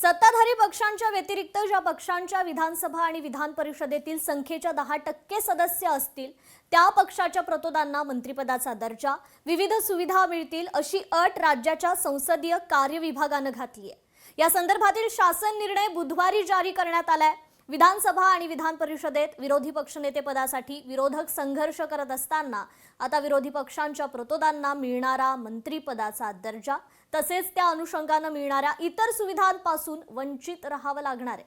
सत्ताधारी पक्षांच्या व्यतिरिक्त ज्या पक्षांच्या विधानसभा आणि विधान परिषदेतील संख्येच्या 10% सदस्य असतील त्या पक्षाच्या प्रतोदांना मंत्रिपदाचा दर्जा, विविध सुविधा मिळतील अशी अट राज्याच्या संसदीय कार्य विभागाने घातली आहे। या संदर्भातील शासन निर्णय बुधवारी जारी करण्यात आलाय। विधानसभा आणि विधान परिषदेत विरोधी पक्षनेतेपदासाठी विरोधक संघर्ष करत असताना आता विरोधी पक्षांच्या प्रतोदांना मिळणारा मंत्रिपदाचा दर्जा तसेच त्या अनुषंगाने मिळणाऱ्या इतर सुविधांपासून वंचित राहावं लागणार आहे।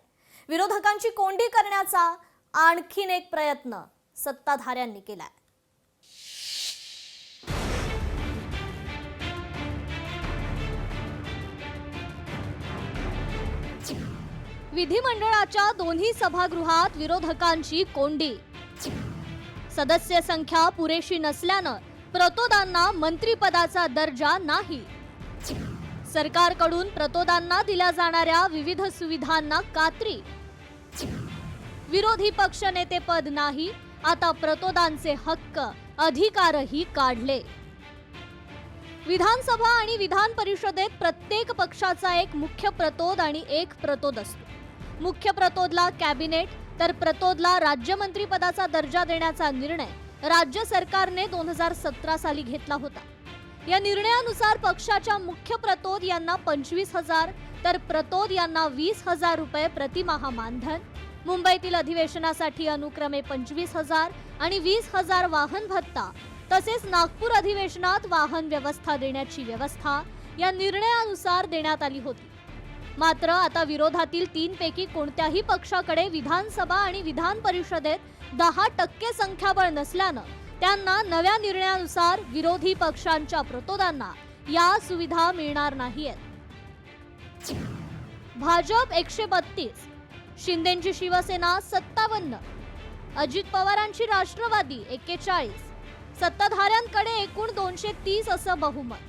विरोधकांची कोंडी करण्याचा आणखीन एक प्रयत्न सत्ताधाऱ्यांनी केलाय। विधिमंडळाच्या दोन्ही सभागृहात विरोधकांची कोंडी। सदस्य संख्या पुरेशी नसल्याने प्रतोदांना मंत्रिपदाचा दर्जा नाही। सरकारकडून प्रतोदांना दिल्या जाणाऱ्या विविध सुविधांना कात्री। विरोधी पक्षनेते पद नाही, आता प्रतोदांचे हक्क अधिकारही काढले। विधानसभा आणि विधान परिषदेत प्रत्येक पक्षाचा एक मुख्य प्रतोद आणि एक प्रतोद असतो। मुख्य प्रतोदला कॅबिनेट तर प्रतोदला राज्यमंत्री पदाचा दर्जा देण्याचा निर्णय राज्य सरकारने 2017 साली घेतला होता। या निर्णयानुसार पक्षाच्या मुख्य प्रतोद यांना 25,000 तर प्रतोद यांना 20,000 रुपये प्रतिमाह मानधन, मुंबईतील अधिवेशनासाठी अनुक्रमे 25,000 आणि 20,000 वाहन भत्ता तसेच नागपूर अधिवेशनात वाहन व्यवस्था देण्याची व्यवस्था या निर्णयानुसार देण्यात आली होती। मात्र आता विरोधातील 3 पैकी कोणत्याही पक्षाकडे विधानसभा आणि विधान परिषदेत 10% संख्याबळ नसल्याने त्यांना नव्या निर्णयानुसार विरोधी पक्षांच्या प्रतोदांना या सुविधा मिळणार नाहीत। भाजप 132, शिंदेची शिवसेना 57, अजित पवारांची राष्ट्रवादी 41, सत्ताधाऱ्यांकडे एकूण 230 असं बहुमत।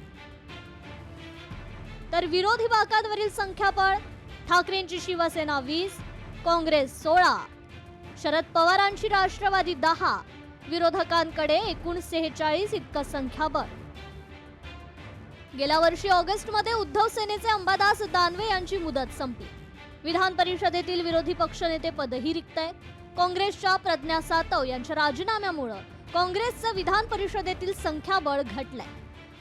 तर विरोधी बाकांवरील संख्याबळ ठाकरेंची शिवसेना 20, काँग्रेस 16, शरद पवारांची राष्ट्रवादी 10, विरोधकांकडे एकूण 46 इतकं संख्याबळ। गेल्या वर्षी ऑगस्ट मध्ये उद्धव सेनेचे अंबादास दानवे यांची मुदत संपली। विधान परिषदेतील विरोधी पक्षनेते पदही रिक्त आहे। काँग्रेसच्या प्रज्ञा सातव यांच्या राजीनाम्यामुळे काँग्रेसचं विधान परिषदेतील संख्याबळ घटलंय।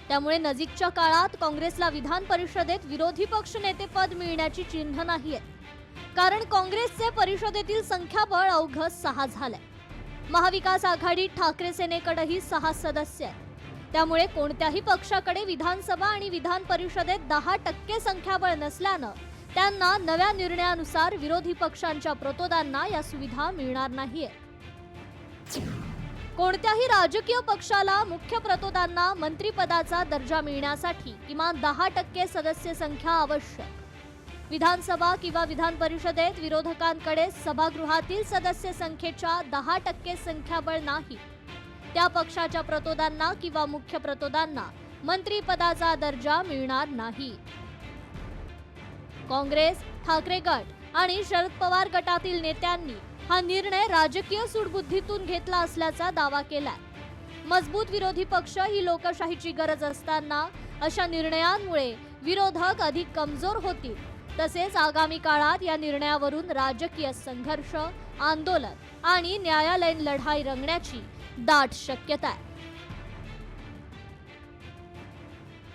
त्यामुळे नजीकच्या काळात काँग्रेसला विधान परिषदेत विरोधी पक्षनेते पद मिळण्याची चिन्ह नाहीये, कारण काँग्रेसचे परिषदेतील संख्याबळ अवघ 6 झालंय। महाविकास आघाडीत ठाकरे सेनेकडेही 6 सदस्य आहेत। त्यामुळे कोणत्याही पक्षाकडे विधानसभा आणि विधान परिषदेत 10% संख्याबळ नसल्याने त्यांना नव्या निर्णयानुसार विरोधी पक्षांच्या प्रतोदांना या सुविधा मिळणार नाहीये। कोणत्याही राजकीय पक्षाला मुख्य प्रतोदांना मंत्रिपदाचा दर्जा मिळण्यासाठी किमान 10% सदस्य संख्या आवश्यक। विधानसभा किंवा विधान परिषदेत विरोधकांकडे सभागृहातील सदस्य संख्येच्या 10% संख्याबळ नाही, त्या पक्षाच्या प्रतोदांना किंवा मुख्य प्रतोदांना मंत्रिपदाचा दर्जा मिळणार नाही। काँग्रेस, ठाकरे गट आणि शरद पवार गटातील नेत्यांनी हा निर्णय राजकीय सूडबुद्धीतून घेतला असल्याचा दावा केलाय। मजबूत विरोधी पक्ष ही लोकशाहीची गरज असताना अशा निर्णयांमुळे विरोधक अधिक कमजोर होतील, तसेच आगामी काळात या निर्णयावरून राजकीय संघर्ष, आंदोलन आणि न्यायालयीन लढाई रंगण्याची दाट शक्यता आहे।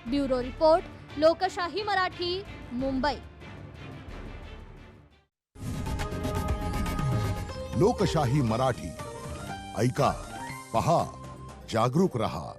ब्युरो रिपोर्ट, लोकशाही मराठी, मुंबई। लोकशाही मराठी, ऐका, पहा, जागरूक रहा।